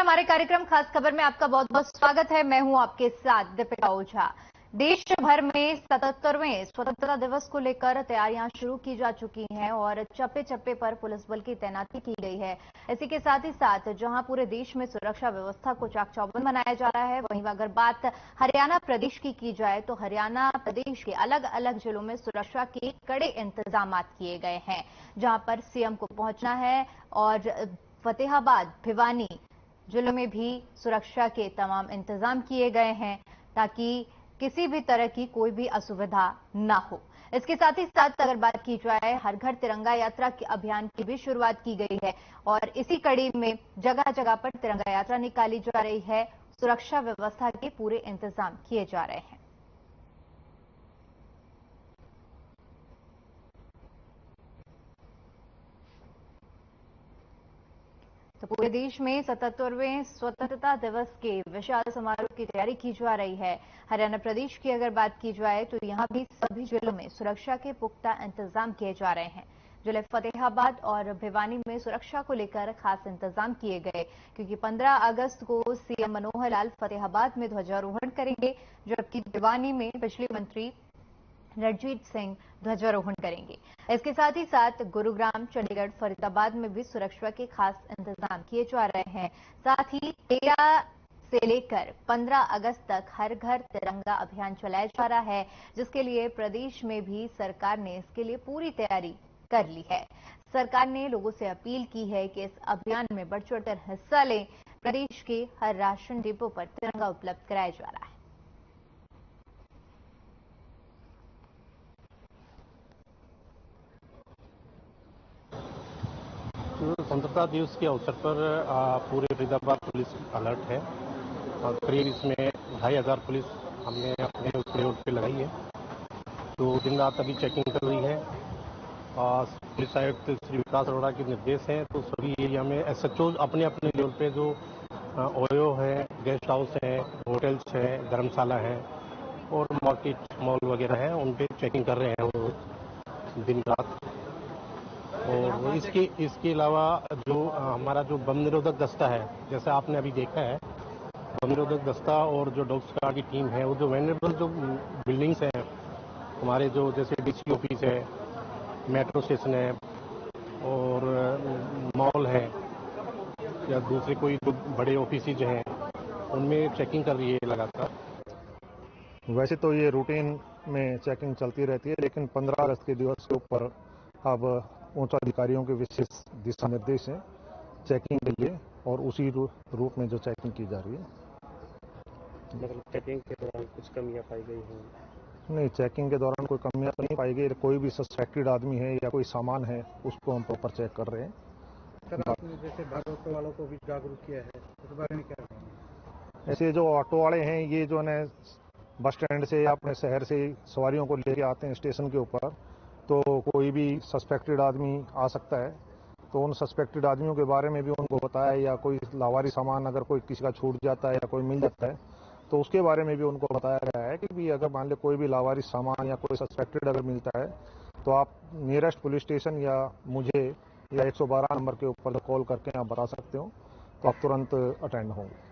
हमारे कार्यक्रम खास खबर में आपका बहुत बहुत स्वागत है। मैं हूं आपके साथ दीपिका ओझा। देश भर में 77वें स्वतंत्रता दिवस को लेकर तैयारियां शुरू की जा चुकी हैं और चप्पे चप्पे पर पुलिस बल की तैनाती की गई है। इसी के साथ ही साथ जहां पूरे देश में सुरक्षा व्यवस्था को चाक चौबंद बनाया जा रहा है, वहीं अगर बात हरियाणा प्रदेश की जाए तो हरियाणा प्रदेश के अलग अलग जिलों में सुरक्षा के कड़े इंतजाम किए गए हैं, जहां पर सीएम को पहुंचना है और फतेहाबाद, भिवानी जिलों में भी सुरक्षा के तमाम इंतजाम किए गए हैं ताकि किसी भी तरह की कोई भी असुविधा ना हो। इसके साथ ही साथ अगर बात की जाए, हर घर तिरंगा यात्रा के अभियान की भी शुरुआत की गई है और इसी कड़ी में जगह जगह पर तिरंगा यात्रा निकाली जा रही है। सुरक्षा व्यवस्था के पूरे इंतजाम किए जा रहे हैं। तो पूरे देश में 77वें स्वतंत्रता दिवस के विशाल समारोह की तैयारी की जा रही है। हरियाणा प्रदेश की अगर बात की जाए तो यहां भी सभी जिलों में सुरक्षा के पुख्ता इंतजाम किए जा रहे हैं। जिले फतेहाबाद और भिवानी में सुरक्षा को लेकर खास इंतजाम किए गए, क्योंकि 15 अगस्त को सीएम मनोहर लाल फतेहाबाद में ध्वजारोहण करेंगे, जबकि भिवानी में बिजली मंत्री रणजीत सिंह ध्वजारोहण करेंगे। इसके साथ ही साथ गुरुग्राम, चंडीगढ़, फरीदाबाद में भी सुरक्षा के खास इंतजाम किए जा रहे हैं। साथ ही 13 से लेकर 15 अगस्त तक हर घर तिरंगा अभियान चलाया जा रहा है, जिसके लिए प्रदेश में भी सरकार ने इसके लिए पूरी तैयारी कर ली है। सरकार ने लोगों से अपील की है कि इस अभियान में बढ़ चढ़कर हिस्सा लें। प्रदेश के हर राशन डिपो पर तिरंगा उपलब्ध कराया जा रहा है। स्वतंत्रता दिवस के अवसर पर पूरे फरीदाबाद पुलिस अलर्ट है और करीब इसमें 2500 पुलिस हमने अपने रोड पे लगाई है। तो दिन रात अभी चेकिंग कर रही है और पुलिस आयुक्त श्री विकास अरोड़ा के निर्देश हैं, तो सभी एरिया में एसएचओ अपने अपने लेवल पे जो ओयो है, गेस्ट हाउस है, होटल्स है, धर्मशाला है और मार्केट मॉल वगैरह है, उन पे चेकिंग कर रहे हैं वो दिन रात। और इसके अलावा जो हमारा जो बम निरोधक दस्ता है, जैसे आपने अभी देखा है, बम निरोधक दस्ता और जो डॉग स्क्वाड की टीम है, वो जो वेनेबल जो बिल्डिंग्स हैं हमारे, जो जैसे डीसी ऑफिस है, मेट्रो स्टेशन है और मॉल है या दूसरे कोई जो बड़े ऑफिस जो हैं, उनमें चेकिंग कर रही है लगातार। वैसे तो ये रूटीन में चेकिंग चलती रहती है, लेकिन 15 अगस्त के दिवस के ऊपर अब उच्च अधिकारियों के विशेष दिशा निर्देश हैं चेकिंग के लिए और उसी रूप में जो चेकिंग की जा रही है। मतलब चेकिंग के दौरान कुछ कमियां पाई गई हैं? नहीं, चेकिंग के दौरान कोई कमियां नहीं पाई गई। कोई भी सस्पेक्टेड आदमी है या कोई सामान है, उसको हम प्रॉपर चेक कर रहे हैं। सर, आपने जैसे ऑटो वालों को भी जागरूक किया है, इस बारे में क्या कहेंगे? ऐसे जो ऑटो वाले हैं, ये जो है बस स्टैंड से या अपने शहर से सवारियों को लेके आते हैं स्टेशन के ऊपर, तो कोई भी सस्पेक्टेड आदमी आ सकता है, तो उन सस्पेक्टेड आदमियों के बारे में भी उनको बताया, या कोई लावारी सामान अगर कोई किसी का छूट जाता है या कोई मिल जाता है तो उसके बारे में भी उनको बताया गया है कि भी अगर मान लो कोई भी लावारी सामान या कोई सस्पेक्टेड अगर मिलता है तो आप नियरेस्ट पुलिस स्टेशन या मुझे या 112 नंबर के ऊपर कॉल करके आप बता सकते हो, तो आप तुरंत अटेंड होंगे।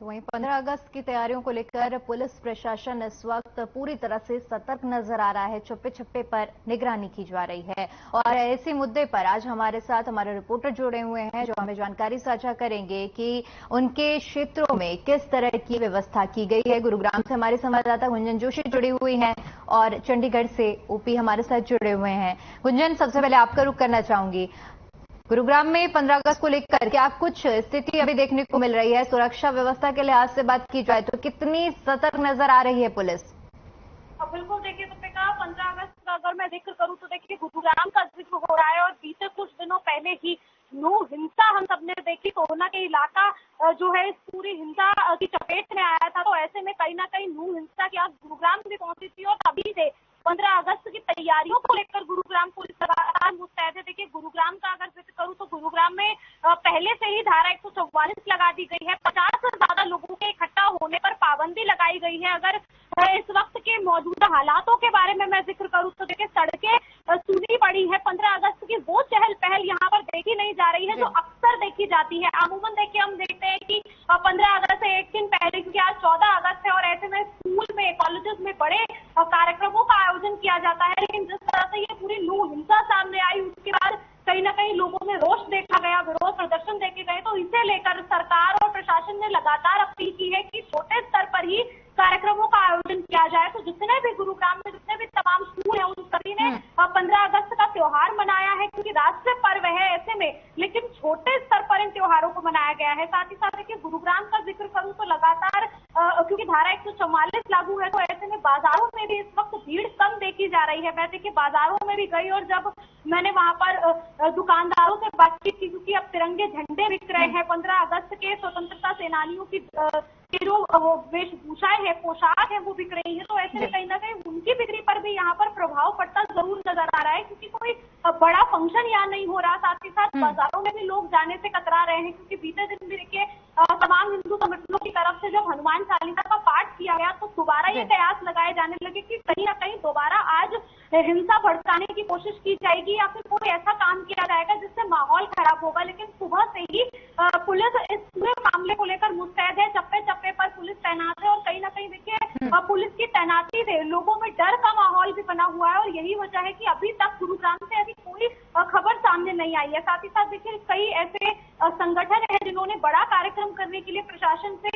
तो वहीं 15 अगस्त की तैयारियों को लेकर पुलिस प्रशासन इस वक्त पूरी तरह से सतर्क नजर आ रहा है। चप्पे चप्पे पर निगरानी की जा रही है और इसी मुद्दे पर आज हमारे साथ हमारे रिपोर्टर जुड़े हुए हैं, जो हमें जानकारी साझा करेंगे कि उनके क्षेत्रों में किस तरह की व्यवस्था की गई है। गुरुग्राम से हमारे संवाददाता गुंजन जोशी जुड़ी हुई हैं और चंडीगढ़ से ओपी हमारे साथ जुड़े हुए हैं। गुंजन, सबसे पहले आपका रुख करना चाहूंगी। गुरुग्राम में 15 अगस्त को लेकर क्या कुछ स्थिति अभी देखने को मिल रही है? सुरक्षा व्यवस्था के लिहाज से बात की जाए तो कितनी सतर्क नजर आ रही है पुलिस? बिल्कुल, देखिए दीपिका, 15 अगस्त का अगर मैं जिक्र करूं तो देखिए गुरुग्राम का जिक्र हो रहा है और बीते कुछ दिनों पहले ही नू हिंसा हम सबने देखी। कोरोना के इलाका जो है इस पूरी हिंसा की चपेट में आया था, तो ऐसे में कहीं ना कहीं नू हिंसा की आग गुरुग्राम भी पहुंची थी और तभी से 15 अगस्त की तैयारियों को लेकर गुरुग्राम पुलिस लगातार मुस्तैद है। देखिए, गुरुग्राम का अगर जिक्र करूं तो गुरुग्राम में पहले से ही धारा 144 लगा दी गई है। 50 से ज्यादा लोगों के इकट्ठा होने पर पाबंदी लगाई गई है। अगर इस वक्त के मौजूदा हालातों के बारे में मैं जिक्र करूं तो देखिए, सड़कें सूनी पड़ी है। 15 अगस्त की वो चहल पहल यहाँ पर देखी नहीं जा रही है जो अक्सर देखी जाती है। अमूमन देखिए, हम देखते हैं कि 15 अगस्त से एक दिन पहले, क्योंकि आज 14 अगस्त है और ऐसे में स्कूल में, कॉलेजेस में बड़े कार्यक्रमों का आयोजन किया जाता है। लेकिन जिस तरह से ये पूरी नू हिंसा सामने आई, उसके बाद कहीं ना कहीं लोगों में रोष देखा गया, विरोध प्रदर्शन देखे गए। तो इसे लेकर सरकार और प्रशासन ने लगातार अपील की है कि छोटे स्तर पर ही कार्यक्रमों का आयोजन किया जाए। तो जितने भी गुरुग्राम में जितने भी तमाम स्कूल हैं, उन सभी ने 15 अगस्त का त्योहार मनाया है, क्योंकि राष्ट्रीय पर्व है ऐसे में, लेकिन छोटे स्तर पर इन त्योहारों को मनाया गया है। साथ ही साथ देखिए, गुरुग्राम का जिक्र करूं तो लगातार क्योंकि धारा 144 लागू है, तो ऐसे में बाजारों में भी इस वक्त भीड़ कम देखी जा रही है। मैं देखिए बाजारों में भी गई और जब मैंने वहां पर दुकानदारों से बातचीत की, क्योंकि अब तिरंगे झंडे बिक रहे हैं, 15 अगस्त के स्वतंत्रता सेनानियों की जो वेशभूषाएं है, पोशाक है, वो बिक रही है। तो ऐसे में कहीं ना कहीं उनकी बिक्री पर भी यहाँ पर प्रभाव पड़ता जरूर नजर आ रहा है, क्योंकि कोई बड़ा फंक्शन यहाँ नहीं हो रहा। साथ ही साथ बाजारों में भी लोग जाने से कतरा रहे हैं, क्योंकि बीते दिन भी देखिए तमाम हिंदू संगठनों की तरफ से जब हनुमान चालीसा का पाठ किया गया तो दोबारा ये कयास लगाए जाने लगे कि कहीं ना कहीं दोबारा आज हिंसा भड़काने की कोशिश की जाएगी या फिर कोई ऐसा काम किया जाएगा जिससे माहौल खराब होगा। लेकिन सुबह से ही पुलिस इस पूरे मामले को लेकर मुस्तैद है। चप्पे चप्पे पर पुलिस तैनात है और कहीं ना कहीं देखिए पुलिस की तैनाती से लोगों में डर का माहौल भी बना हुआ है और यही वजह है कि अभी तक गुरुग्राम से अभी कोई खबर सामने नहीं आई है। साथ ही साथ देखिए, कई ऐसे संगठन है जिन्होंने बड़ा कार्यक्रम करने के लिए प्रशासन से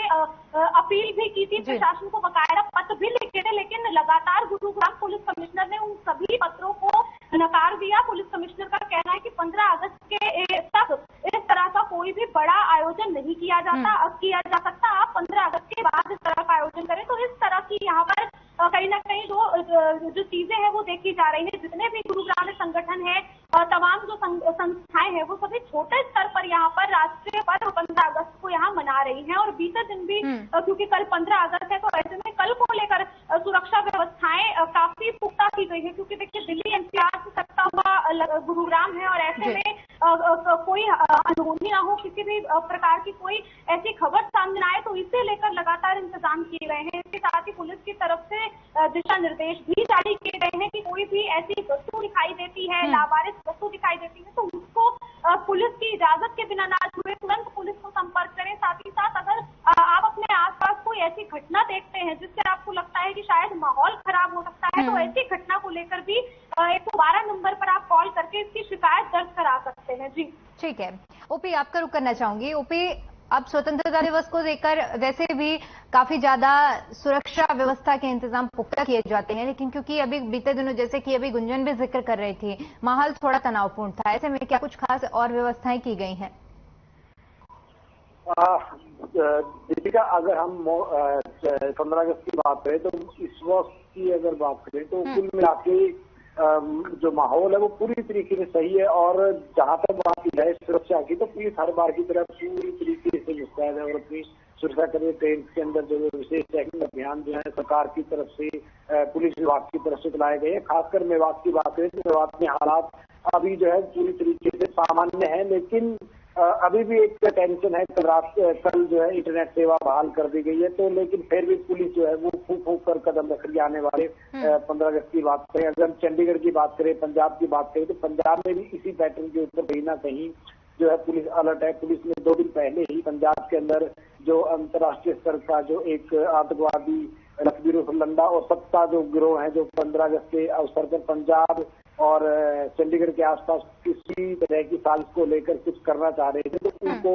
अपील भी की थी, प्रशासन को बकायदा पत्र भी लिखे थे, लेकिन लगातार गुरुग्राम पुलिस कमिश्नर ने उन सभी पत्रों को नकार दिया। पुलिस कमिश्नर का कहना है कि 15 अगस्त के तक इस तरह का कोई भी बड़ा आयोजन नहीं किया जा सकता। आप 15 अगस्त के बाद इस तरह का आयोजन करें। तो इस तरह की यहाँ पर कहीं ना कहीं जो चीजें हैं वो देखी जा रही है। जितने भी गुरुग्राम में संगठन है, तमाम जो संस्थाएं हैं, वो सभी छोटे स्तर पर यहाँ पर राष्ट्रीय पर्व 15 अगस्त को यहाँ मना रही हैं। और बीते दिन भी क्योंकि कल 15 अगस्त है, तो ऐसे में कल को लेकर सुरक्षा व्यवस्थाएं काफी पुख्ता की गई है, क्योंकि देखिए दिल्ली एनसीआर से सटता हुआ गुरुग्राम है और ऐसे में कोई अनहोनी ना हो, किसी भी प्रकार की कोई ऐसी खबर सामने आए, तो इसे लेकर लगातार इंतजाम किए गए हैं। इसके साथ ही पुलिस की तरफ से दिशा निर्देश भी जारी किए गए हैं कि कोई भी ऐसी वस्तु दिखाई देती है, लावारिस वस्तु दिखाई देती है, तो उसको पुलिस की इजाजत के बिना ना छुए, तुरंत पुलिस को संपर्क करें। साथ ही साथ अगर आप अपने आसपास कोई ऐसी घटना देखते हैं जिससे आपको लगता है कि शायद माहौल खराब हो सकता है, तो ऐसी घटना को लेकर भी 112 नंबर पर आप कॉल करके इसकी शिकायत दर्ज करा सकते हैं। जी ठीक है। ओपी, आपका रुख करना चाहूंगी। ओपी, अब स्वतंत्रता दिवस को लेकर वैसे भी काफी ज्यादा सुरक्षा व्यवस्था के इंतजाम पुख्ता किए जाते हैं, लेकिन क्योंकि अभी बीते दिनों, जैसे कि अभी गुंजन भी जिक्र कर रही थी, माहौल थोड़ा तनावपूर्ण था, ऐसे में क्या कुछ खास और व्यवस्थाएं की गई हैं? दीपिका, अगर हम 15 अगस्त की बात करें तो इस वक्त की अगर बात करें तो कुल मिला के जो माहौल है वो पूरी तरीके से सही है। और जहां तक बात की जाए सुरक्षा की, तो पुलिस हर बार की तरह पूरी तरीके से मुस्तैद है और अपनी सुरक्षा के लिए ट्रेन के अंदर जो विशेष चेकिंग अभियान जो है सरकार की तरफ से, पुलिस विभाग की तरफ से चलाए गए हैं। खासकर मेवात की बात करें तो मेवात में हालात अभी जो है पूरी तरीके से सामान्य है, लेकिन अभी भी एक टेंशन है। कल जो है इंटरनेट सेवा बहाल कर दी गई है, तो लेकिन फिर भी पुलिस जो है वो फूक फूक कर कदम रख रही है आने वाले 15 अगस्त की बात करें। अगर चंडीगढ़ की बात करें, पंजाब की बात करें, तो पंजाब में भी इसी पैटर्न के ऊपर कहीं ना कहीं जो है पुलिस अलर्ट है। पुलिस ने 2 दिन पहले ही पंजाब के अंदर जो अंतर्राष्ट्रीय स्तर का जो एक आतंकवादी लखबीर उर्फ लंडा और सत्ता जो गिरोह है, जो 15 अगस्त के अवसर पर पंजाब और चंडीगढ़ के आसपास किसी तरह की साजिश को लेकर कुछ करना चाह रहे थे, तो उनको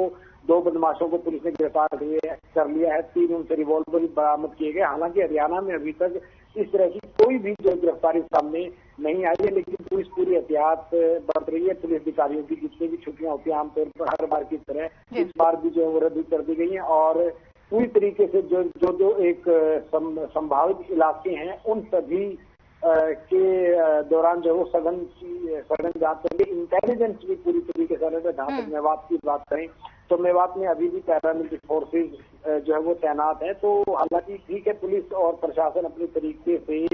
2 बदमाशों को पुलिस ने गिरफ्तार कर लिया है। 3 उनसे रिवॉल्वर बरामद किए गए। हालांकि हरियाणा में अभी तक इस तरह की कोई भी जो गिरफ्तारी सामने नहीं आई है, लेकिन पुलिस पूरी एहतियात बरत रही है। पुलिस अधिकारियों की जितनी भी छुट्टियां होती हैं आमतौर पर हर बार की तरह इस बार भी जो है वो रद्द कर दी गई है और पूरी तरीके से जो एक संभावित इलाके हैं उन सभी के दौरान जो है वो सघन जांच करेंगे। इंटेलिजेंस भी पूरी तरीके से अलर्ट है। जहां तक मेवात की बात करें तो मेवात में अभी भी पैरामिलिट्री फोर्सेज जो है वो तैनात है। तो हालांकि ठीक है, पुलिस और प्रशासन अपने तरीके से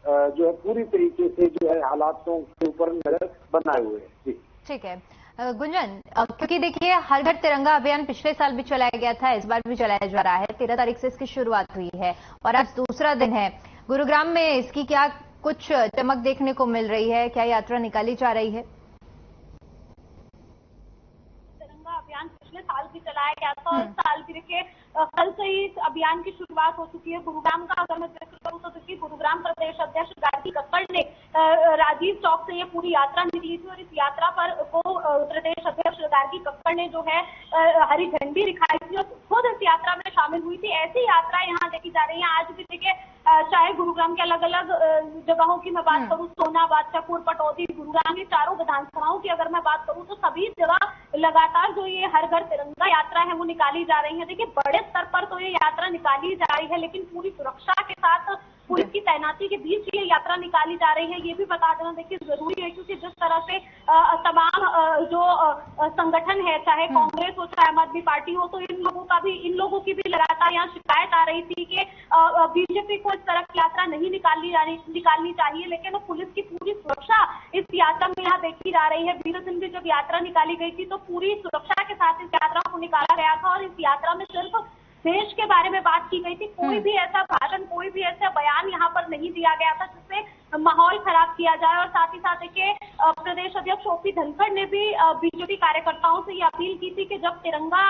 जो है पूरी तरीके से जो है हालातों के ऊपर नजर बनाए हुए हैं। जी ठीक है गुंजन, क्योंकि देखिए हर घर तिरंगा अभियान पिछले साल भी चलाया गया था, इस बार भी चलाया जा रहा है। 13 तारीख से इसकी शुरुआत हुई है और आज दूसरा दिन है। गुरुग्राम में इसकी क्या कुछ चमक देखने को मिल रही है? क्या यात्रा निकाली जा रही है? तिरंगा अभियान पिछले साल भी चलाया गया था और इस साल भी देखिए कल से ही इस अभियान की शुरुआत हो चुकी है। गुरुग्राम का अगर मैं जिक्र करूं तो देखिए गुरुग्राम प्रदेश अध्यक्ष गार्गी कक्कड़ ने राजीव चौक से ये पूरी यात्रा निकली थी और इस यात्रा पर को प्रदेश अध्यक्ष गार्गी कक्कड़ ने जो है हरी झंडी दिखाई थी और खुद इस यात्रा में शामिल हुई थी। ऐसी यात्रा यहाँ देखी जा रही है। आज भी देखिए चाहे गुरुग्राम के अलग अलग जगहों की मैं बात करूं, सोना, बादशाहपुर, पटौदी, गुरुग्राम, ये चारों विधानसभाओं की अगर मैं बात करूं तो सभी जगह लगातार जो ये हर घर तिरंगा यात्रा है वो निकाली जा रही है। देखिए बड़े स्तर पर तो ये यात्रा निकाली जा रही है, लेकिन पूरी सुरक्षा के साथ पुलिस की तैनाती के बीच ये यात्रा निकाली जा रही है। ये भी बता देना देखिए जरूरी है, क्योंकि जिस तरह से तमाम जो संगठन है, चाहे कांग्रेस हो चाहे आम आदमी पार्टी हो, तो इन लोगों की भी लगातार यहाँ शिकायत आ रही थी कि बीजेपी को इस तरह की यात्रा नहीं निकालनी चाहिए, लेकिन पुलिस की पूरी सुरक्षा इस यात्रा में यहाँ देखी जा रही है। बीते दिन भी जब यात्रा निकाली गई थी तो पूरी सुरक्षा के साथ इस यात्रा को निकाला गया था और इस यात्रा में सिर्फ देश के बारे में बात की गई थी। कोई भी ऐसा भाषण, कोई भी ऐसा बयान यहाँ पर नहीं दिया गया था जिससे माहौल खराब किया जाए। और साथ ही साथ देखिए प्रदेश अध्यक्ष ओपी धनखड़ ने भी बीजेपी कार्यकर्ताओं से ये अपील की थी कि जब तिरंगा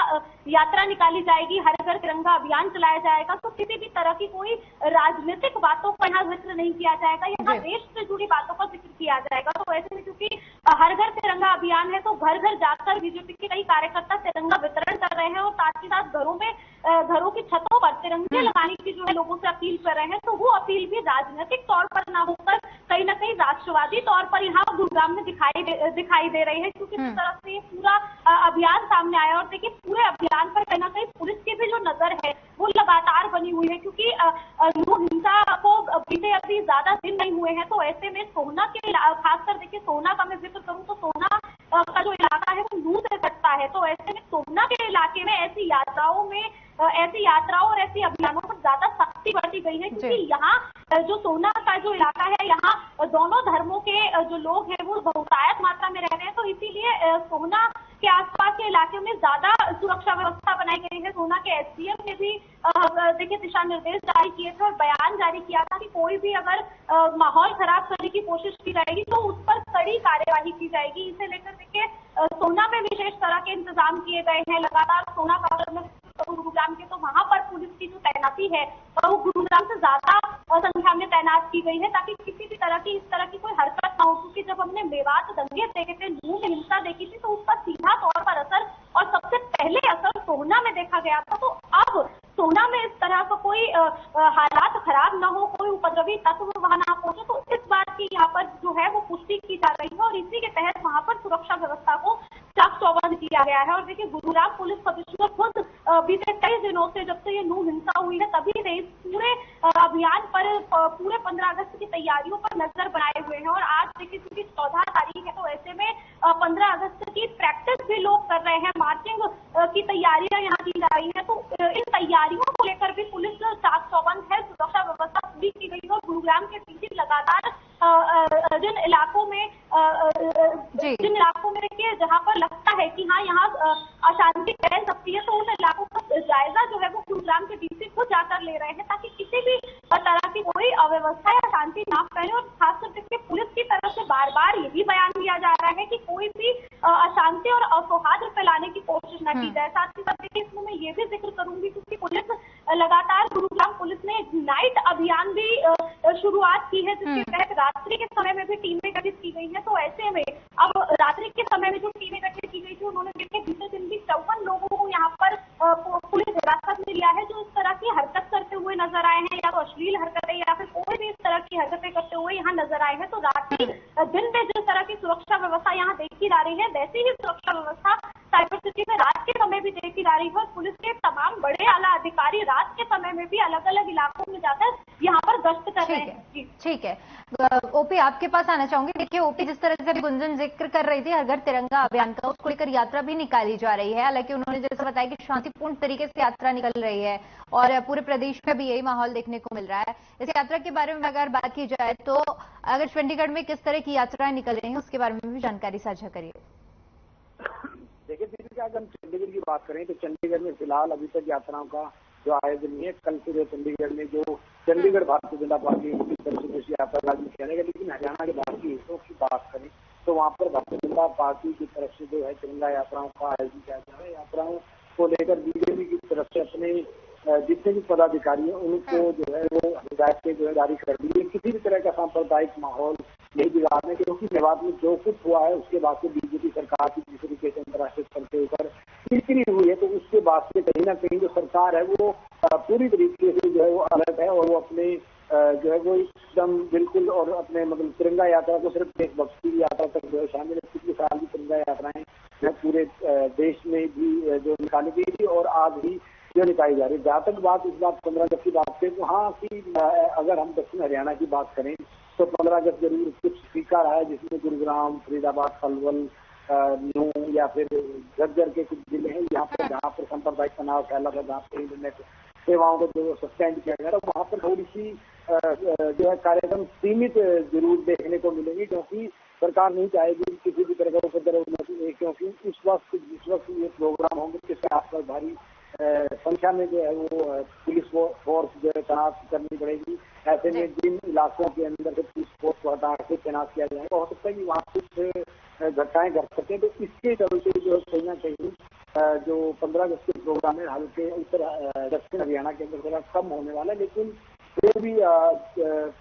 यात्रा निकाली जाएगी, हर घर तिरंगा अभियान चलाया जाएगा, तो किसी भी तरह की कोई राजनीतिक बातों का यहाँ जिक्र नहीं किया जाएगा, यहाँ देश से जुड़ी बातों का जिक्र किया जाएगा। तो ऐसे में क्योंकि हर घर तिरंगा अभियान है तो घर घर जाकर बीजेपी के कई कार्यकर्ता तिरंगा वितरण कर रहे हैं और साथ ही साथ घरों की छतों पर तिरंगे लगाने की जो है लोगों से अपील कर रहे हैं। तो वो अपील भी राजनीतिक तौर पर ना होकर कहीं ना कहीं राष्ट्रवादी तौर पर यहाँ गुरुग्राम में दिखाई दे रही है, क्योंकि जिस तरह से ये पूरा अभियान सामने आया और देखिए पूरे अभियान पर कहीं ना कहीं पुलिस की भी जो नजर है वो लगातार बनी हुई है, क्योंकि नू हिंसा को बीते अभी ज्यादा दिन नहीं हुए हैं। तो ऐसे में सोहना के खासकर देखिए सोहना का मैं जिक्र करूँ तो सोहना का जो इलाका है वो नू से सटता है। तो ऐसे में सोहना के इलाके में ऐसी यात्राओं और ऐसी अभियानों पर ज्यादा सख्ती बढ़ती गई है, क्योंकि यहाँ जो सोहना का जो इलाका है यहाँ दोनों धर्मों के जो लोग हैं वो बहुतायत मात्रा में रह रहे हैं। तो इसीलिए सोहना के आसपास के इलाके में ज्यादा सुरक्षा व्यवस्था बनाई गई है। सोहना के एसडीएम ने भी देखिए दिशा निर्देश जारी किए थे और बयान जारी किया था कि कोई भी अगर माहौल खराब करने की कोशिश की जाएगी तो उस पर कड़ी कार्यवाही की जाएगी। इसे लेकर देखिए सोहना में विशेष तरह के इंतजाम किए गए हैं। लगातार सोहना का गुरुग्राम के तो वहां पर पुलिस की जो तैनाती है वो गुरुग्राम से ज्यादा संख्या में तैनात की गई है, ताकि किसी भी तरह की इस तरह की कोई हरकत ना हो। क्योंकि जब हमने मेवात दंगे देखे थे, नून हिंसा देखी थी, तो उसका सीधा तौर पर असर और सबसे पहले असर सोहना में देखा गया था। तो अब सोहना में इस तरह का कोई हालात खराब ना हो, कोई उपद्रवी तत्व वहां ना पहुंचे, तो इस बात की यहाँ पर जो है वो पुष्टि की जा रही है और इसी के तहत वहां पर सुरक्षा व्यवस्था को चाक चौबंद किया गया है। और देखिए गुरुग्राम पुलिस कमिश्नर खुद बीते कई दिनों से, जब से ये नू हिंसा हुई है तभी से इस पूरे अभियान पर पूरे 15 अगस्त की तैयारियों पर नजर बनाए हुए हैं। और आज देखिए क्योंकि 14 तारीख है तो ऐसे में 15 अगस्त की प्रैक्टिस भी लोग कर रहे हैं, मार्चिंग की तैयारियां यहाँ की जा रही है। तो इन तैयारियों को लेकर भी पुलिस चाक चौबंद है, सुरक्षा व्यवस्था पूरी की गई है। और गुरुग्राम के पीछे लगातार जिन इलाकों में देखिए जहाँ पर लगता है कि हाँ यहाँ अशांति फैल सकती है, तो उन इलाकों का जायजा जो है वो गुरुग्राम के डीसी खुद जाकर ले रहे हैं, ताकि किसी भी तरह की कोई अव्यवस्था या शांति ना फैले। और खासकर देखिए पुलिस की तरफ से बार बार यही बयान दिया जा रहा है कि कोई भी अशांति और असौहार्द फैलाने की कोशिश न की जाए। साथ ही साथ देखिए इसमें मैं ये भी जिक्र करूंगी क्योंकि पुलिस लगातार गुरुग्राम पुलिस ने नाइट अभियान भी शुरुआत की है, जिसके तहत रात्रि के समय में भी टीमें गठित की गई है। तो ऐसे में अब रात्रि के समय में जो टीमें गठित की गई थी उन्होंने देखिए बीते दिन भी 54 लोगों को यहाँ पर पुलिस हिरासत में लिया है, जो इस तरह की हरकत करते हुए नजर आए हैं, या तो अश्लील हरकतें या फिर कोई भी इस तरह की हरकतें करते हुए यहाँ नजर आए हैं। तो रात्रि दिन में जिस तरह की सुरक्षा व्यवस्था यहाँ देखी जा रही है, वैसी ही सुरक्षा व्यवस्था साइबर सिटी में रात के समय भी देखी जा रही है। और पुलिस के तमाम बड़े आला अधिकारी रात के समय में भी अलग अलग इलाकों में जाकर यहाँ पर गश्त कर रहे हैं। ठीक है, ओपी आपके पास आना चाहूंगी। देखिए ओपी, जिस तरह से गुंजन जिक्र कर रही थी हर घर तिरंगा अभियान का, उसको लेकर यात्रा भी निकाली जा रही है। हालांकि उन्होंने जैसा बताया कि शांतिपूर्ण तरीके से यात्रा निकल रही है और पूरे प्रदेश में भी यही माहौल देखने को मिल रहा है। इस यात्रा के बारे में अगर बात की जाए तो अगर चंडीगढ़ में किस तरह की यात्राएं निकल रही है उसके बारे में भी जानकारी साझा करिए। देखिए दीदी, अगर हम चंडीगढ़ की बात करें तो चंडीगढ़ में फिलहाल अभी तक यात्राओं का जो आयोजन नहीं है। कल से चंडीगढ़ में जो चंडीगढ़ भारतीय जनता पार्टी की तरफ से कुछ यात्रा राज्य किया जाएगा, लेकिन हरियाणा के भारतीय हिस्सों की बात करें तो वहाँ पर भारतीय जनता पार्टी की तरफ से जो है तिरंगा यात्राओं का आयोजन किया जा रहा है। यात्राओं को लेकर बीजेपी की तरफ से अपने जितने भी पदाधिकारी हैं उनको जो है वो हिदायतें जो है जारी कर दी है। किसी भी तरह का सांप्रदायिक माहौल नहीं बिगाड़ने, क्योंकि मेवात में जो कुछ हुआ है उसके बाद से बीजेपी सरकार की जिस तरीके से अंतर्राष्ट्रीय स्तर के ऊपर किरकिरी हुई है, तो उसके बाद से कहीं ना कहीं जो सरकार है वो पूरी तरीके से जो है वो अलर्ट है और वो अपने जो है वो एकदम बिल्कुल और अपने मतलब तिरंगा यात्रा को सिर्फ देशभक्ति की यात्रा तक जो है शामिल है। पिछले साल की तिरंगा यात्राएं जो पूरे देश में भी जो निकाली गई थी और आज भी जो निकाली जा रही है। जहाँ तक बात इस बात 15 अगस्त की बात करें तो हाँ कि अगर हम दक्षिण हरियाणा की बात करें तो 15 अगस्त जरूर कुछ फीका रहा है, जिसमें गुरुग्राम, फरीदाबाद, पलवल, नूंह या फिर झज्जर के कुछ जिले हैं यहाँ पर जहाँ पर सांप्रदायिक तनाव फैला था, जहाँ पर इंटरनेट सेवाओं को जो सस्पेंड किया गया, वहाँ पर थोड़ी सी जो है कार्यक्रम सीमित जरूर देखने को मिलेंगे, क्योंकि सरकार नहीं चाहेगी किसी भी तरह का उपद्रव न, क्योंकि जिस वक्त ये प्रोग्राम होंगे उसके आसपास भारी संख्या में जो है वो पुलिस फोर्स जो है तैनात करनी पड़ेगी। ऐसे में जिन इलाकों के अंदर से पुलिस फोर्स को हटा के तैनात किया जाएगा, हो सकता है कि वहाँ कुछ घटनाएं घट सकें। तो इसके चलते जो कहीं ना कहीं जो 15 अगस्त के प्रोग्राम है हालांकि उत्तर दक्षिण हरियाणा के अंदर थोड़ा कम होने वाला है, लेकिन फिर भी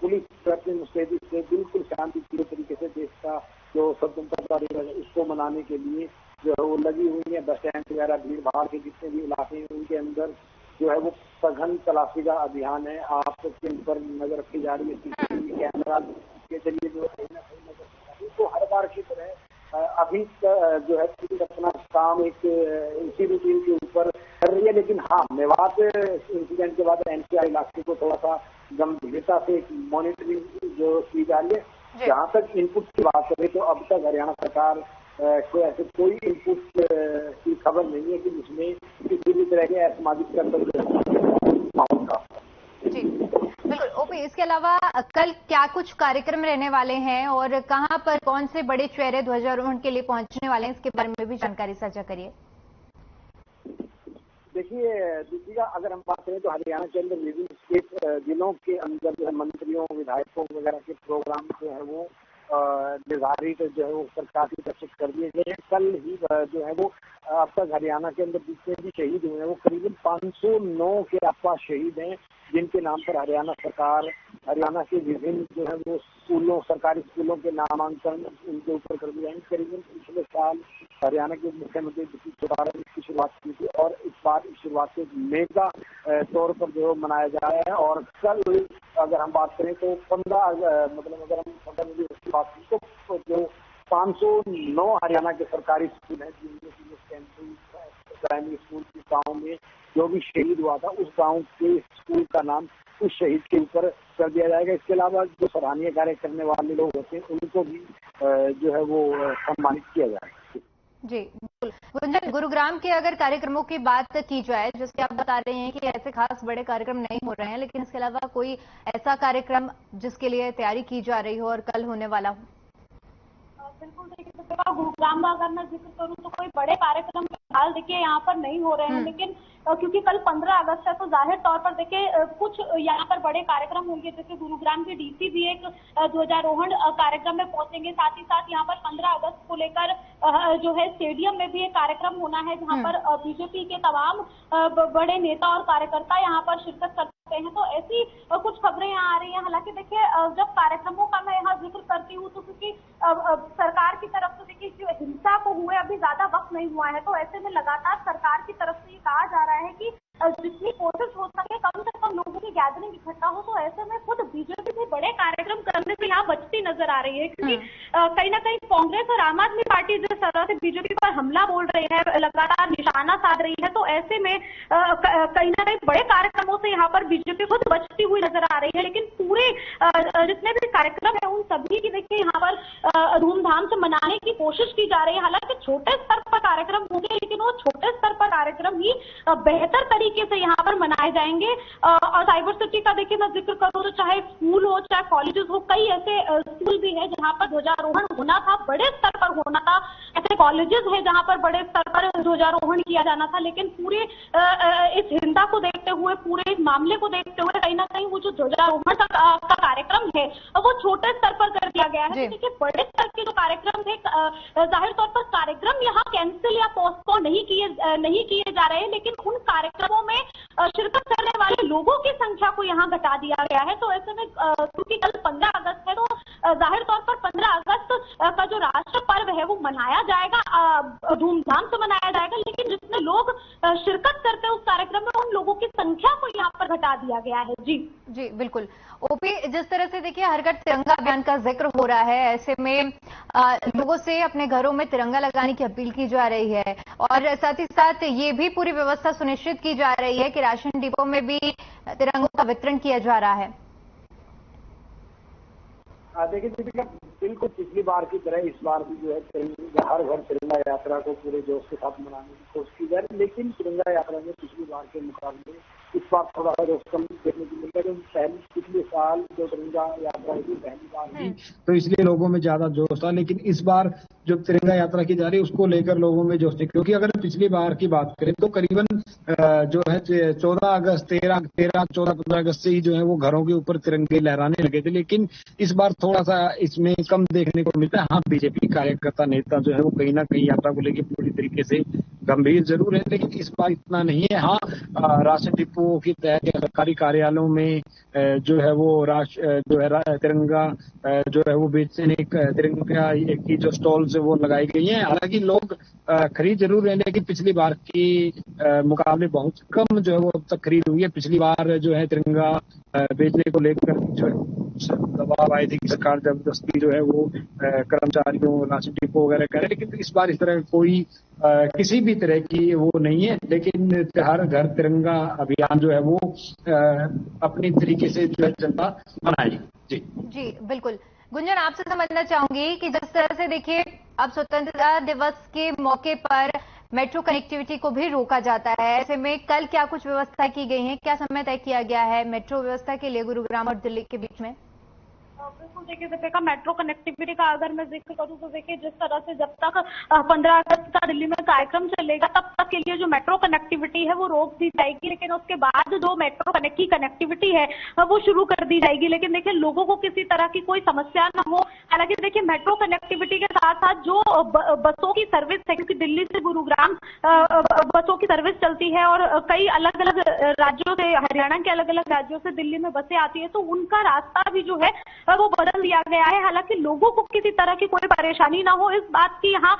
पुलिस मुस्तैदी से बिल्कुल शांतिपूर्ण तरीके से देश का जो स्वतंत्रता दिवस है उसको मनाने के लिए जो है वो लगी हुई है। बस स्टैंड वगैरह भीड़ भाड़ के जितने भी इलाके हैं उनके अंदर जो है वो सघन तलाशी का अभियान है। आपके ऊपर नजर रखी जा रही है, सीसीटीवी कैमरा के जरिए जो है नजर, तो हर बार की तरह अभी जो है अपना काम एक इसी रूटीन के ऊपर कर रही है। लेकिन हाँ, मेवात इंसिडेंट के बाद एनसीआर इलाके को थोड़ा सा गंभीरता से मॉनिटरिंग जो की जा रही है। जहाँ तक इनपुट की बात करें तो अब तक हरियाणा सरकार को ऐसे कोई इनपुट की खबर नहीं है कि जिसमें किसी भी तरह के असामाजिक माहौल का। जी बिल्कुल ओपी, इसके अलावा कल क्या कुछ कार्यक्रम रहने वाले हैं और कहां पर कौन से बड़े चेहरे ध्वजारोहण के लिए पहुंचने वाले हैं, इसके बारे में भी जानकारी साझा करिए। देखिए दीपिका, अगर हम बात करें तो हरियाणा के अंदर विभिन्न स्टेट जिलों के अंदर जो है मंत्रियों विधायकों वगैरह के प्रोग्राम जो है वो निर्धारित जो है वो सरकार की तरफ से कर दिए गए हैं। कल ही जो है वो अब तक हरियाणा के अंदर जितने भी शहीद हुए हैं वो करीबन 509 के आसपास शहीद हैं, जिनके नाम पर हरियाणा सरकार हरियाणा के विभिन्न जो है वो स्कूलों, सरकारी स्कूलों के नामांकन उनके ऊपर कर दिया है। करीबन पिछले साल हरियाणा के मुख्यमंत्री इसकी शुरुआत की थी और इस बार इस शुरुआत को मेगा तौर पर जो मनाया जा रहा है। और कल अगर हम बात करें तो 15 मतलब अगर हम 15 की बात करें तो जो 509 हरियाणा के सरकारी स्कूल हैं, जिनमें प्राइमरी स्कूल के गाँव में जो भी शहीद हुआ था उस गांव के स्कूल का नाम उस शहीद के ऊपर कर दिया जाएगा। इसके अलावा जो सराहनीय कार्य करने वाले लोग होते हैं उनको भी जो है वो सम्मानित किया जाएगा। जी बिल्कुल। गुंजन, गुरुग्राम के अगर कार्यक्रमों की बात की जाए, जैसे आप बता रहे हैं कि ऐसे खास बड़े कार्यक्रम नहीं हो रहे हैं, लेकिन इसके अलावा कोई ऐसा कार्यक्रम जिसके लिए तैयारी की जा रही हो और कल होने वाला हो? बिल्कुल देखिए, गुरुग्राम का अगर मैं जिक्र करूँ तो कोई बड़े कार्यक्रम फिलहाल देखिए यहाँ पर नहीं हो रहे हैं, लेकिन क्योंकि कल 15 अगस्त है तो जाहिर तौर पर देखिए कुछ यहाँ पर बड़े कार्यक्रम होंगे। जैसे गुरुग्राम के डीसी भी एक ध्वजारोहण कार्यक्रम में पहुंचेंगे, साथ ही साथ यहाँ पर 15 अगस्त को लेकर जो है स्टेडियम में भी एक कार्यक्रम होना है, जहाँ पर बीजेपी के तमाम बड़े नेता और कार्यकर्ता यहाँ पर शिरकत करते हैं। तो ऐसी कुछ खबरें यहाँ आ रही हैं। हालांकि देखिए जब कार्यक्रमों का मैं यहाँ जिक्र करती हूँ तो क्योंकि सरकार की तरफ से देखिए जो हिंसा को हुए अभी ज्यादा वक्त नहीं हुआ है, तो ऐसे में लगातार सरकार की तरफ से ये कहा जा रहा है कि जितनी कोशिश हो सके कम से कम लोगों की गैदरिंग इकट्ठा हो। तो ऐसे में खुद बीजेपी भी बड़े कार्यक्रम करने से यहाँ बचती नजर आ रही है, क्योंकि कहीं ना कहीं कांग्रेस और आम आदमी पार्टी पार्टी जिस तरह से बीजेपी पर हमला बोल रही है, लगातार निशाना साध रही है, तो ऐसे में कहीं ना कहीं बड़े कार्यक्रमों से यहाँ पर बीजेपी खुद बचती हुई नजर आ रही है। लेकिन पूरे जितने भी कार्यक्रम है उन सभी की देखिए यहाँ पर धूमधाम से मनाने की कोशिश की जा रही है। हालांकि छोटे स्तर पर कार्यक्रम होंगे, लेकिन वो छोटे स्तर पर कार्यक्रम ही बेहतर तरीके से यहाँ पर मनाए जाएंगे। और साइबर सिटी का देखिए मैं जिक्र करूँ तो चाहे स्कूल हो चाहे कॉलेजेस हो, कई ऐसे स्कूल भी है जहाँ पर ध्वजारोहण होना था, बड़े स्तर पर होना था, ऐसे कॉलेजेस है जहाँ पर बड़े स्तर पर ध्वजारोहण किया जाना था। लेकिन पूरे इस हिंसा को देखते हुए, पूरे इस मामले को देखते हुए कहीं ना कहीं वो जो ध्वजारोहण का कार्यक्रम है वो छोटे स्तर पर कर दिया गया है। देखिए बड़े स्तर के जो कार्यक्रम थे, जाहिर तौर पर कार्यक्रम यहाँ कैंसिल या पोस्टपोन नहीं किए जा रहे हैं, लेकिन उन कार्यक्रमों में शिरकत करने वाले लोगों की संख्या को यहाँ घटा दिया गया है। तो ऐसे में क्योंकि कल 15 अगस्त है, तो जाहिर तौर पर 15 अगस्त का जो राष्ट्र पर्व है वो मनाया जाएगा, धूमधाम से मनाया जाएगा, लेकिन जितने लोग शिरकत करते हैं उस कार्यक्रम में उन लोगों की संख्या को यहाँ पर घटा दिया गया है। जी बिल्कुल। ओपी, जिस तरह से देखिए हर घर तिरंगा अभियान का जिक्र हो रहा है, ऐसे में लोगों से अपने घरों में तिरंगा लगाने की अपील की जा रही है और साथ ही साथ ये भी पूरी व्यवस्था सुनिश्चित की जा रही है कि राशन डिपो में भी तिरंगों का वितरण किया जा रहा है। देखिए दीपिका, बिल्कुल पिछली बार की तरह इस बार भी जो है हर घर तिरंगा यात्रा को पूरे जोश के साथ मनाने की कोशिश की जा रही है। लेकिन तिरंगा यात्रा में पिछली बार के मुकाबले इस बार थोड़ा सा जोश कम देखने को मिलता है। पिछले साल जो तिरंगा यात्रा हुई पहली बार थी, तो इसलिए लोगों में ज्यादा जोश था। लेकिन इस बार जो तिरंगा यात्रा की जा रही है उसको लेकर लोगों में जोश है, क्योंकि अगर पिछली बार की बात करें तो करीबन जो है 14 अगस्त 13, 14, 15 अगस्त से ही जो है वो घरों के ऊपर तिरंगे लहराने लगे थे। लेकिन इस बार थोड़ा सा इसमें कम देखने को मिलता है। हाँ, बीजेपी कार्यकर्ता नेता जो है वो कहीं ना कहीं यात्रा को लेकर पूरी तरीके से गंभीर जरूर है, लेकिन इस बार इतना नहीं है। हाँ, राशन डिपो के तहत सरकारी कार्यालयों में जो है वो तिरंगा जो है वो बेचने तिरंगा की जो स्टॉल्स है वो लगाई गई हैं। हालांकि लोग खरीद जरूर है, लेकिन पिछली बार की मुकाबले बहुत कम जो है वो अब तक खरीद हुई है। पिछली बार जो है तिरंगा बेचने को लेकर जो दबाव आए थे कि सरकार जबरदस्ती जो है वो कर्मचारियों राशन डिपो वगैरह करे, लेकिन इस बार इस तरह कोई किसी भी तरह की वो नहीं है। लेकिन हर घर तिरंगा अभियान जो है वो अपनी तरीके से जो है जनता मनाएगी। जी बिल्कुल। गुंजन, आपसे समझना चाहूंगी कि जिस तरह से देखिए अब स्वतंत्रता दिवस के मौके पर मेट्रो कनेक्टिविटी को भी रोका जाता है, ऐसे में कल क्या कुछ व्यवस्था की गई है, क्या समय तय किया गया है मेट्रो व्यवस्था के लिए गुरुग्राम और दिल्ली के बीच में? बिल्कुल देखिए दीपिका, मेट्रो कनेक्टिविटी का अगर मैं जिक्र करूं तो देखिए जिस तरह से जब तक 15 अगस्त का दिल्ली में कार्यक्रम चलेगा तब तक के लिए जो मेट्रो कनेक्टिविटी है वो रोक दी जाएगी, लेकिन उसके बाद जो मेट्रो की कनेक्टिविटी है वो शुरू कर दी जाएगी। लेकिन देखिए लोगों को किसी तरह की कोई समस्या ना हो। हालांकि देखिए मेट्रो कनेक्टिविटी के साथ साथ जो बसों की सर्विस है, क्योंकि दिल्ली से गुरुग्राम बसों की सर्विस चलती है और कई अलग अलग राज्यों से, हरियाणा के अलग अलग राज्यों से दिल्ली में बसें आती है, तो उनका रास्ता भी जो है वो बदल दिया गया है। हालांकि लोगों को किसी तरह की कोई परेशानी ना हो, इस बात की यहाँ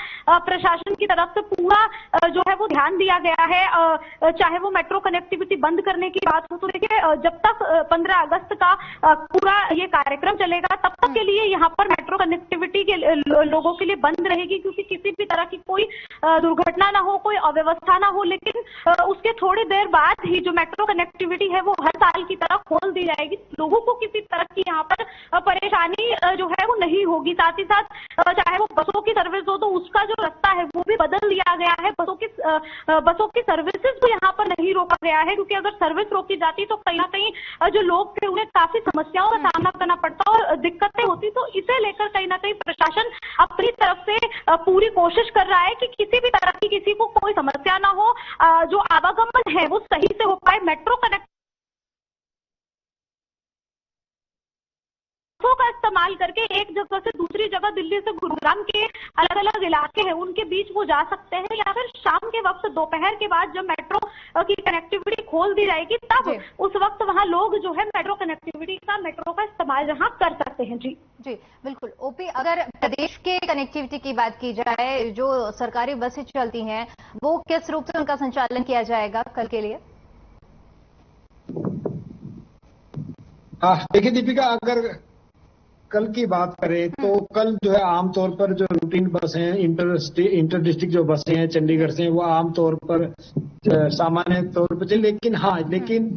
प्रशासन की तरफ से पूरा जो है वो ध्यान दिया गया है। चाहे वो मेट्रो कनेक्टिविटी बंद करने की बात हो, तो देखिए जब तक 15 अगस्त का पूरा ये कार्यक्रम चलेगा तब तक के लिए यहाँ पर मेट्रो कनेक्टिविटी के लोगों के लिए बंद रहेगी, क्योंकि किसी भी तरह की कोई दुर्घटना ना हो, कोई अव्यवस्था ना हो। लेकिन उसके थोड़ी देर बाद ही जो मेट्रो कनेक्टिविटी है वो हर साल की तरह खोल दी जाएगी। लोगों को किसी तरह की यहाँ पर परेशानी जो है वो नहीं होगी। साथ ही साथ चाहे वो बसों की सर्विस हो तो उसका जो रास्ता है वो भी बदल दिया गया है। बसों की सर्विसेज भी यहाँ पर नहीं रोका गया है, क्योंकि अगर सर्विस रोकी जाती तो कहीं ना कहीं जो लोग थे उन्हें काफी समस्याओं का सामना करना पड़ता और दिक्कतें होती। तो इसे लेकर कहीं ना कहीं प्रशासन अपनी तरफ से पूरी कोशिश कर रहा है कि किसी भी तरह की किसी को कोई समस्या ना हो, जो आवागमन है वो सही से हो पाए। मेट्रो कनेक्ट का इस्तेमाल करके एक जगह से दूसरी जगह, दिल्ली से गुरुग्राम के अलग अलग इलाके हैं उनके बीच वो जा सकते हैं, या फिर शाम के वक्त दोपहर के बाद जब मेट्रो की कनेक्टिविटी खोल दी जाएगी तब उस वक्त वहां लोग जो है मेट्रो कनेक्टिविटी का, मेट्रो का इस्तेमाल जहां कर सकते हैं। जी बिल्कुल। ओपी, अगर प्रदेश के कनेक्टिविटी की बात की जाए, जो सरकारी बसें चलती हैं वो किस रूप से उनका संचालन किया जाएगा कल के लिए? देखिए दीपिका, अगर कल की बात करें तो कल जो है आमतौर पर जो रूटीन बस हैं, इंटर डिस्ट्रिक्ट जो बसें हैं चंडीगढ़ से, वो आमतौर पर सामान्य तौर पर चले, लेकिन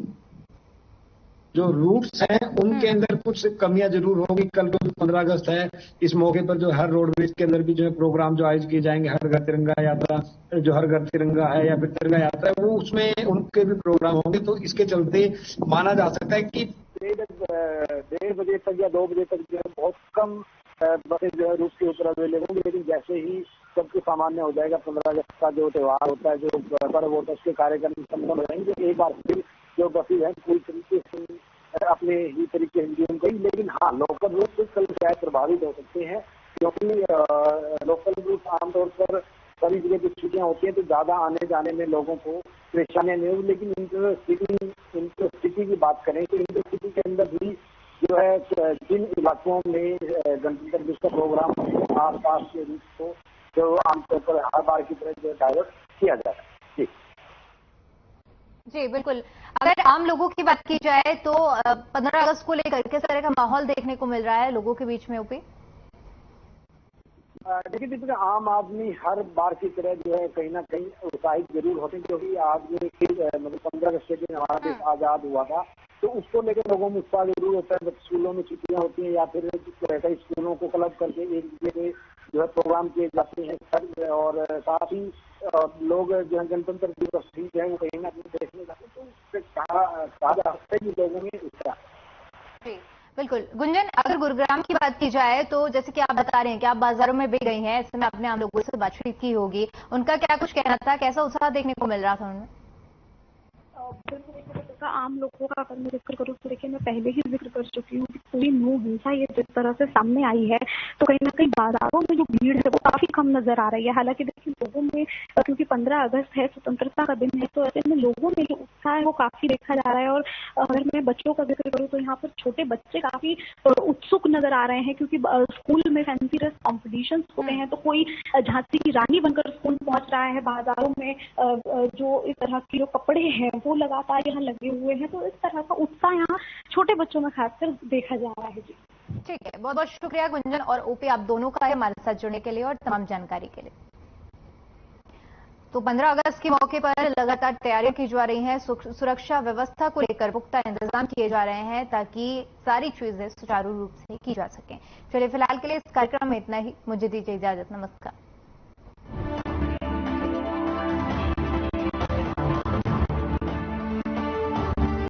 जो रूट्स हैं उनके अंदर कुछ कमियां जरूर होगी। कल तो 15 अगस्त है, इस मौके पर जो हर रोडवेज के अंदर भी जो है प्रोग्राम जो आयोजित किए जाएंगे, हर घर तिरंगा यात्रा, जो हर घर तिरंगा है या फिर तिरंगा यात्रा है, वो उसमें उनके भी प्रोग्राम होंगे। तो इसके चलते माना जा सकता है कि 1:30 बजे तक या 2 बजे तक जो है बहुत कम बसें जो है रूट के ऊपर अवेलेबल होंगी, लेकिन जैसे ही सब कुछ सामान्य हो जाएगा, 15 अगस्त का जो त्योहार होता है, जो पर्व होता है, उसके कार्यक्रम संपन्न हो जाएंगे, तो एक बार फिर जो बसें हैं पूरी तरीके से अपने ही तरीके से रिज्यूम करेंगी। लेकिन हाँ, लोकल रूट से कल शायद प्रभावित हो सकते हैं, क्योंकि लोकल रूट आमतौर पर सभी जगह की छुट्टियां होती हैं तो ज्यादा आने जाने में लोगों को परेशानियां नहीं होगी। लेकिन इंटरसिटी की बात करें तो इंटरसिटी के अंदर भी जो है जिन इलाकों में गणतंत्र दिवस का प्रोग्राम आसपास के रूट को जो आमतौर पर हर बार की तरह जो डाइवर्ट किया जा रहा है। जी बिल्कुल। अगर आम लोगों की बात की जाए तो 15 अगस्त को लेकर किस तरह का माहौल देखने को मिल रहा है लोगों के बीच में? ओपी देखिए दीपिका, आम आदमी हर बार की तरह जो है कहीं ना कहीं उत्साहित जरूर होते हैं, क्योंकि आज मतलब 15 अगस्त के दिन हमारा देश आजाद हुआ था, तो उसको लेकर लोगों में उत्साह जरूर होता है। स्कूलों में छुट्टियां होती हैं या फिर कई स्कूलों को क्लब करके एक जगह जो है प्रोग्राम किए जाते हैं, और साथ ही लोग जो है गणतंत्र दिवस भी जो है वो कहीं ना कहीं देखने जाते हैं, तो उससे कहा जा सकता है कि लोगों में उत्साह। जी बिल्कुल। गुंजन, अगर गुरुग्राम की बात की जाए तो जैसे कि आप बता रहे हैं कि आप बाजारों में भी गई हैं, ऐसे में आपने आम लोगों से बातचीत की होगी, उनका क्या कुछ कहना था, कैसा उत्साह देखने को मिल रहा था उनमें? आम लोगों का अगर मैं जिक्र करूँ तो देखिए, मैं पहले ही जिक्र कर चुकी हूँ कि पूरी नू हिंसा ये जिस तरह से सामने आई है, तो कहीं ना कहीं बाजारों में जो भीड़ है वो काफी कम नजर आ रही है। हालांकि देखिए लोगों में, क्योंकि 15 अगस्त है, स्वतंत्रता का दिन है, तो ऐसे में लोगों में जो उत्साह है वो काफी देखा जा रहा है। और अगर मैं बच्चों का जिक्र करूँ तो यहाँ पर छोटे बच्चे काफी उत्सुक नजर आ रहे हैं, क्योंकि स्कूल में फैंसी ड्रेस कॉम्पिटिशन हो गए हैं, तो कोई झांसी की रानी बनकर स्कूल पहुंच रहा है। बाजारों में जो इस तरह के जो कपड़े हैं वो लगातार यहाँ लगे हुए हैं, तो इस तरह का उत्साह यहाँ छोटे बच्चों में खासकर देखा जा रहा है। जी ठीक है, बहुत बहुत शुक्रिया गुंजन और ओपी, आप दोनों का हमारे साथ जुड़ने के लिए और तमाम जानकारी के लिए। तो 15 अगस्त के मौके पर लगातार तैयारियां की जा रही हैं, सुरक्षा व्यवस्था को लेकर पुख्ता इंतजाम किए जा रहे हैं ताकि सारी चीजें सुचारू रूप से की जा सकें। चलिए फिलहाल के लिए इस कार्यक्रम में इतना ही, मुझे दीजिए इजाजत, नमस्कार।